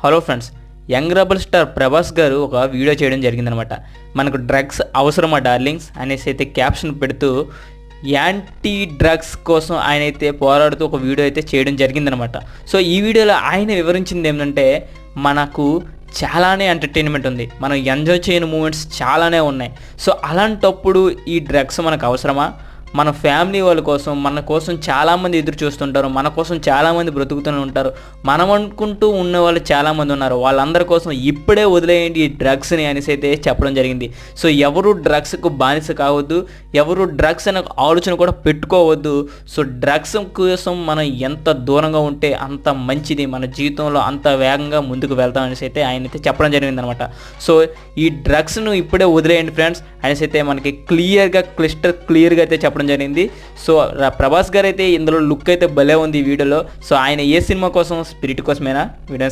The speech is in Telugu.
Hello friends, young rebel star Prabhas గారు ఒక వీడియో చేయడం జరిగిందనమాట. మనకు డ్రగ్స్ అవసరమా డార్లింగ్స్ అనేసి అయితే క్యాప్షన్ పెడుతూ యాంటీ డ్రగ్స్ కోసం ఆయన అయితే పోరాడుతూ ఒక వీడియో అయితే చేయడం జరిగిందనమాట. సో ఈ వీడియోలో ఆయన వివరించింది ఏంటంటే, మనకు చాలానే ఎంటర్టైన్మెంట్ ఉంది, మనం ఎంజాయ్ చేయని మూమెంట్స్ చాలానే ఉన్నాయి. సో అలాంటప్పుడు ఈ డ్రగ్స్ మనకు అవసరమా? మన ఫ్యామిలీ వాళ్ళ కోసం, మన కోసం చాలామంది ఎదురు చూస్తుంటారు, మన కోసం చాలామంది బ్రతుకుతూనే ఉంటారు, మనం అనుకుంటూ ఉన్న వాళ్ళు చాలామంది ఉన్నారు. వాళ్ళందరి కోసం ఇప్పుడే వదిలేయండి ఈ డ్రగ్స్ని అనేసి అయితే చెప్పడం జరిగింది. సో ఎవరు డ్రగ్స్కు బానిస కావద్దు, ఎవరు డ్రగ్స్ అనే ఆలోచన కూడా పెట్టుకోవద్దు. సో డ్రగ్స్ కోసం మనం ఎంత దూరంగా ఉంటే అంత మంచిది, మన జీవితంలో అంత వేగంగా ముందుకు వెళ్తాం అనేసి అయితే ఆయన అయితే చెప్పడం జరిగిందనమాట. సో ఈ డ్రగ్స్ను ఇప్పుడే వదిలేయండి ఫ్రెండ్స్ అనేసి అయితే మనకి క్లియర్గా అయితే చెప్పడం జరిగింది. సో ప్రభాస్ గారు అయితే ఇందులో లుక్ అయితే భలే ఉంది ఈ వీడియోలో. సో ఆయన ఏ సినిమా కోసం, స్పిరిట్ కోసమేనా? వీడియో